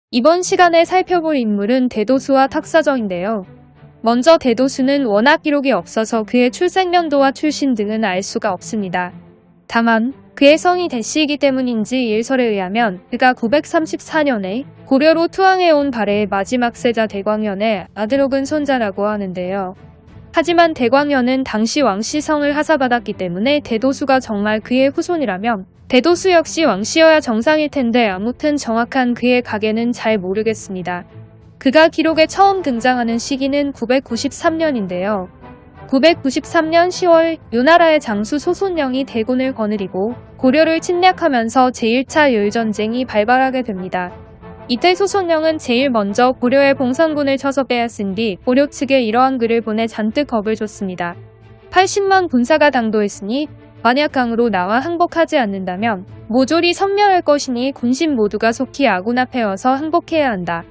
이번 시간에 살펴볼 인물은 대도수와 탁사정인데요. 먼저 대도수는 워낙 기록이 없어서 그의 출생연도와 출신 등은 알 수가 없습니다. 다만 그의 성이 대씨이기 때문인지 일설에 의하면 그가 934년에 고려로 투항해온 발해의 마지막 세자 대광현의 아들 혹은 손자라고 하는데요. 하지만 대광현은 당시 왕씨 성을 하사받았기 때문에 대도수가 정말 그의 후손이라면 대도수 역시 왕씨여야 정상일 텐데 아무튼 정확한 그의 가계는 잘 모르겠습니다. 그가 기록에 처음 등장하는 시기는 993년인데요. 993년 10월 요나라의 장수 소손영이 대군을 거느리고 고려를 침략하면서 제1차 요일전쟁이 발발하게 됩니다. 이때 소손영은 제일 먼저 고려의 봉선군을 쳐서 빼앗은 뒤 고려 측에 이러한 글을 보내 잔뜩 겁을 줬습니다. 80만 군사가 당도했으니 만약 강으로 나와 항복하지 않는다면 모조리 섬멸할 것이니 군신 모두가 속히 아군 앞에 어서 항복해야 한다.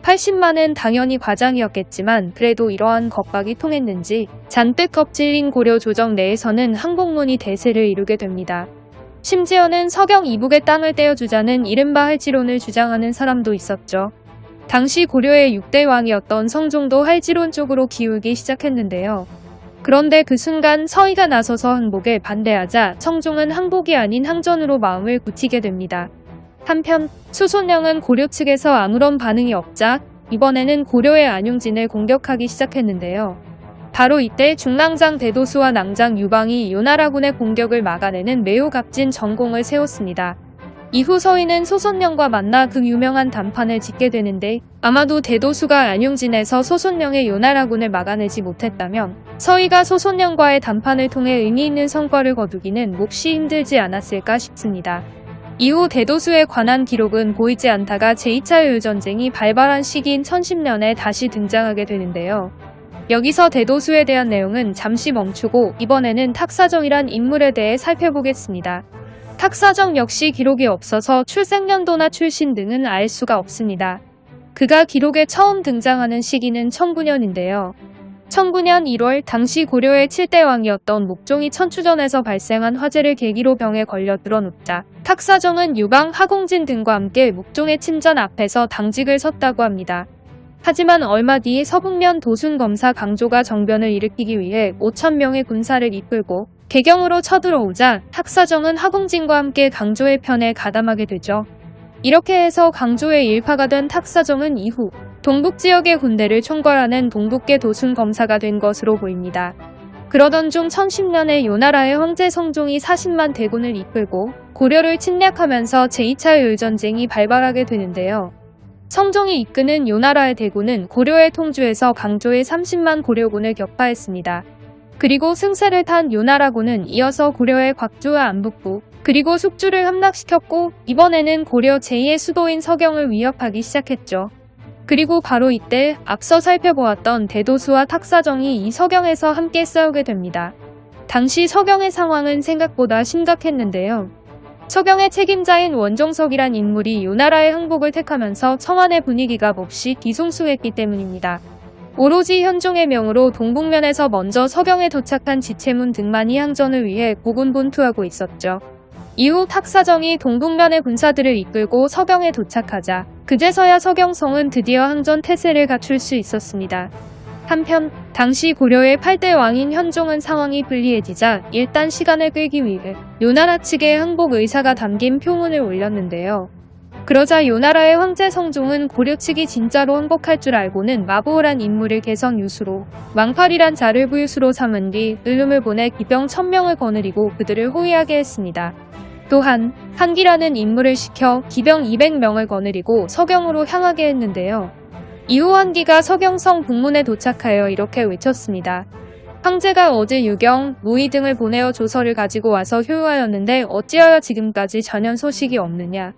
80만은 당연히 과장이었겠지만 그래도 이러한 겁박이 통했는지 잔뜩 겁질린 고려 조정 내에서는 항복론이 대세를 이루게 됩니다. 심지어는 서경 이북의 땅을 떼어주자는 이른바 할지론을 주장하는 사람도 있었죠. 당시 고려의 6대 왕이었던 성종도 할지론 쪽으로 기울기 시작했는데요. 그런데 그 순간 서희가 나서서 항복에 반대하자 성종은 항복이 아닌 항전으로 마음을 굳히게 됩니다. 한편 수손영은 고려 측에서 아무런 반응이 없자 이번에는 고려의 안용진을 공격하기 시작했는데요. 바로 이때 중랑장 대도수와 낭장 유방이 요나라군의 공격을 막아내는 매우 값진 전공을 세웠습니다. 이후 서희는 소손영과 만나 그 유명한 단판을 짓게 되는데 아마도 대도수가 안용진에서 소손영의 요나라군을 막아내지 못했다면 서희가 소손영과의 단판을 통해 의미 있는 성과를 거두기는 몹시 힘들지 않았을까 싶습니다. 이후 대도수에 관한 기록은 보이지 않다가 제2차 요일전쟁이 발발한 시기인 1010년에 다시 등장하게 되는데요. 여기서 대도수에 대한 내용은 잠시 멈추고 이번에는 탁사정이란 인물에 대해 살펴보겠습니다. 탁사정 역시 기록이 없어서 출생연도나 출신 등은 알 수가 없습니다. 그가 기록에 처음 등장하는 시기는 1009년인데요. 1009년 1월 당시 고려의 7대 왕이었던 목종이 천추전에서 발생한 화재를 계기로 병에 걸려 들어눕자 탁사정은 유방, 하공진 등과 함께 목종의 침전 앞에서 당직을 섰다고 합니다. 하지만 얼마 뒤 서북면 도순검사 강조가 정변을 일으키기 위해 5,000명의 군사를 이끌고 개경으로 쳐들어오자 탁사정은 하공진과 함께 강조의 편에 가담하게 되죠. 이렇게 해서 강조의 일파가 된 탁사정은 이후 동북지역의 군대를 총괄하는 동북계 도순검사가 된 것으로 보입니다. 그러던 중 1010년에 요나라의 황제 성종이 40만 대군을 이끌고 고려를 침략하면서 제2차 요일전쟁이 발발하게 되는데요. 성종이 이끄는 요나라의 대군은 고려의 통주에서 강조의 30만 고려군을 격파했습니다. 그리고 승세를 탄 요나라군은 이어서 고려의 곽주와 안북부 그리고 숙주를 함락시켰고 이번에는 고려 제2의 수도인 서경을 위협하기 시작했죠. 그리고 바로 이때 앞서 살펴보았던 대도수와 탁사정이 이 서경에서 함께 싸우게 됩니다. 당시 서경의 상황은 생각보다 심각했는데요. 서경의 책임자인 원종석이란 인물이 요나라의 항복을 택하면서 청안의 분위기가 몹시 뒤숭숭했기 때문입니다. 오로지 현종의 명으로 동북면에서 먼저 서경에 도착한 지체문 등만이 항전을 위해 고군분투하고 있었죠. 이후 탁사정이 동북면의 군사들을 이끌고 서경에 도착하자 그제서야 서경성은 드디어 항전 태세를 갖출 수 있었습니다. 한편 당시 고려의 8대 왕인 현종은 상황이 불리해지자 일단 시간을 끌기 위해 요나라 측의 항복 의사가 담긴 표문을 올렸는데요. 그러자 요나라의 황제 성종은 고려 측이 진짜로 항복할 줄 알고는 마부호란 인물을 개성 유수로 망팔이란 자를 부유수로 삼은 뒤 을름을 보내 기병 1000명을 거느리고 그들을 호위하게 했습니다. 또한 한기라는 인물을 시켜 기병 200명을 거느리고 서경으로 향하게 했는데요. 이후 한기가 서경성 북문에 도착하여 이렇게 외쳤습니다. 황제가 어제 유경, 무의 등을 보내어 조서를 가지고 와서 효유하였는데 어찌하여 지금까지 전혀 소식이 없느냐.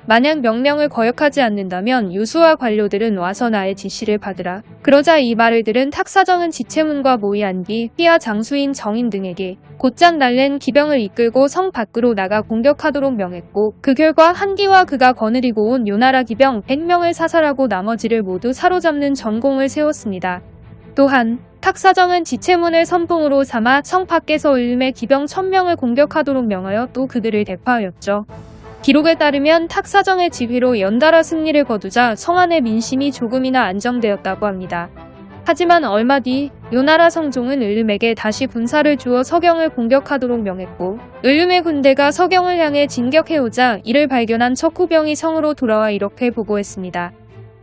만약 명령을 거역하지 않는다면 유수와 관료들은 와서 나의 지시를 받으라. 그러자 이 말을 들은 탁사정은 지체문과 모의한기, 휘하 장수인 정인 등에게 곧장 날랜 기병을 이끌고 성 밖으로 나가 공격하도록 명했고 그 결과 한기와 그가 거느리고 온 요나라 기병 100명을 사살하고 나머지를 모두 사로잡는 전공을 세웠습니다. 또한 탁사정은 지체문을 선봉으로 삼아 성 밖에서 을름의 기병 1000명을 공격하도록 명하여 또 그들을 대파하였죠. 기록에 따르면 탁사정의 지휘로 연달아 승리를 거두자 성안의 민심이 조금이나 안정되었다고 합니다. 하지만 얼마 뒤 요나라 성종은 을름에게 다시 군사를 주어 서경을 공격하도록 명했고, 을름의 군대가 서경을 향해 진격해오자 이를 발견한 척후병이 성으로 돌아와 이렇게 보고했습니다.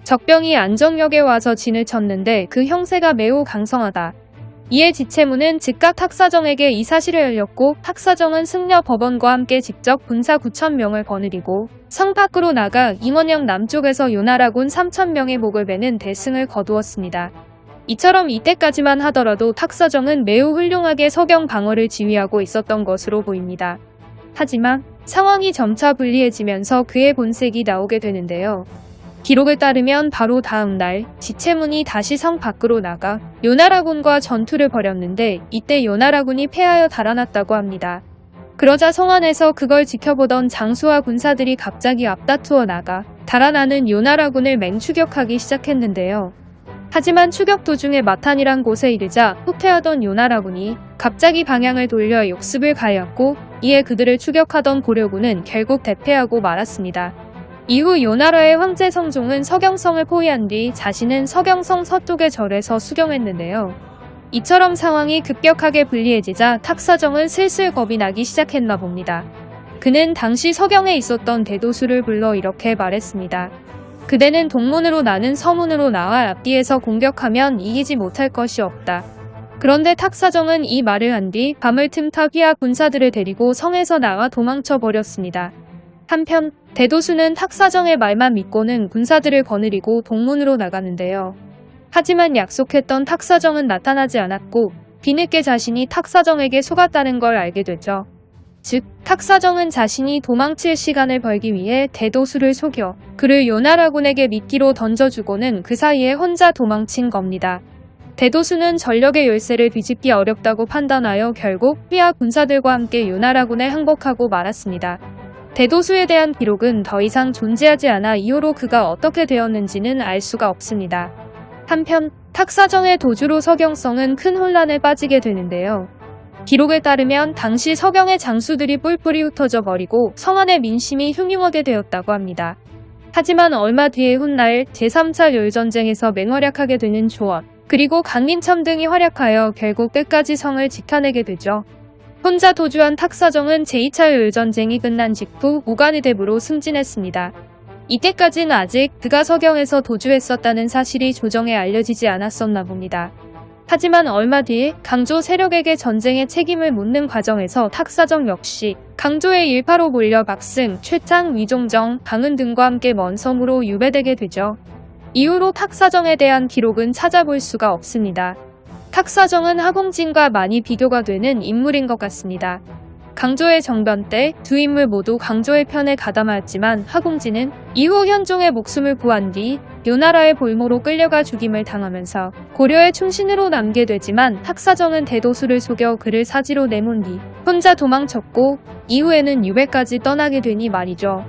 적병이 안정역에 와서 진을 쳤는데 그 형세가 매우 강성하다. 이에 지체문은 즉각 탁사정에게 이 사실을 알렸고, 탁사정은 승려 법원과 함께 직접 군사 9,000명을 거느리고 성 밖으로 나가 임원영 남쪽에서 요나라군 3,000명의 목을 베는 대승을 거두었습니다. 이처럼 이때까지만 하더라도 탁사정은 매우 훌륭하게 서경 방어를 지휘하고 있었던 것으로 보입니다. 하지만 상황이 점차 불리해지면서 그의 본색이 나오게 되는데요. 기록을 따르면 바로 다음 날 지체문이 다시 성 밖으로 나가 요나라군과 전투를 벌였는데 이때 요나라군이 패하여 달아났다고 합니다. 그러자 성 안에서 그걸 지켜보던 장수와 군사들이 갑자기 앞다투어 나가 달아나는 요나라군을 맹추격하기 시작했는데요. 하지만 추격 도중에 마탄이란 곳에 이르자 후퇴하던 요나라군이 갑자기 방향을 돌려 욕습을 가하였고, 이에 그들을 추격하던 고려군은 결국 대패하고 말았습니다. 이후 요나라의 황제 성종은 서경성을 포위한 뒤 자신은 서경성 서쪽의 절에서 수경했는데요. 이처럼 상황이 급격하게 불리해지자 탁사정은 슬슬 겁이 나기 시작했나 봅니다. 그는 당시 서경에 있었던 대도수를 불러 이렇게 말했습니다. 그대는 동문으로 나는 서문으로 나와 앞뒤에서 공격하면 이기지 못할 것이 없다. 그런데 탁사정은 이 말을 한 뒤 밤을 틈타 휘하 군사들을 데리고 성에서 나와 도망쳐 버렸습니다. 한편 대도수는 탁사정의 말만 믿고는 군사들을 거느리고 동문으로 나가는데요. 하지만 약속했던 탁사정은 나타나지 않았고 뒤늦게 자신이 탁사정에게 속았다는 걸 알게 되죠. 즉, 탁사정은 자신이 도망칠 시간을 벌기 위해 대도수를 속여 그를 요나라군에게 미끼로 던져주고는 그 사이에 혼자 도망친 겁니다. 대도수는 전력의 열세를 뒤집기 어렵다고 판단하여 결국 휘하 군사들과 함께 요나라군에 항복하고 말았습니다. 대도수에 대한 기록은 더 이상 존재하지 않아 이후로 그가 어떻게 되었는지는 알 수가 없습니다. 한편 탁사정의 도주로 서경성은 큰 혼란에 빠지게 되는데요. 기록에 따르면 당시 서경의 장수들이 뿔뿔이 흩어져 버리고 성안의 민심이 흉흉하게 되었다고 합니다. 하지만 얼마 뒤에 훗날 제3차 요일전쟁에서 맹활약하게 되는 조원, 그리고 강림참 등이 활약하여 결국 끝까지 성을 지켜내게 되죠. 혼자 도주한 탁사정은 제2차 요일전쟁이 끝난 직후 무관의대부로 승진했습니다. 이때까지는 아직 그가 서경에서 도주했었다는 사실이 조정에 알려지지 않았었나 봅니다. 하지만 얼마 뒤에 강조 세력에게 전쟁의 책임을 묻는 과정에서 탁사정 역시 강조의 일파로 몰려 박승, 최창, 위종정, 강은 등과 함께 먼 섬으로 유배되게 되죠. 이후로 탁사정에 대한 기록은 찾아볼 수가 없습니다. 탁사정은 하공진과 많이 비교가 되는 인물인 것 같습니다. 강조의 정변 때 두 인물 모두 강조의 편에 가담하였지만 하공진은 이후 현종의 목숨을 구한 뒤 요나라의 볼모로 끌려가 죽임을 당하면서 고려의 충신으로 남게 되지만 탁사정은 대도수를 속여 그를 사지로 내몬 뒤 혼자 도망쳤고 이후에는 유배까지 떠나게 되니 말이죠.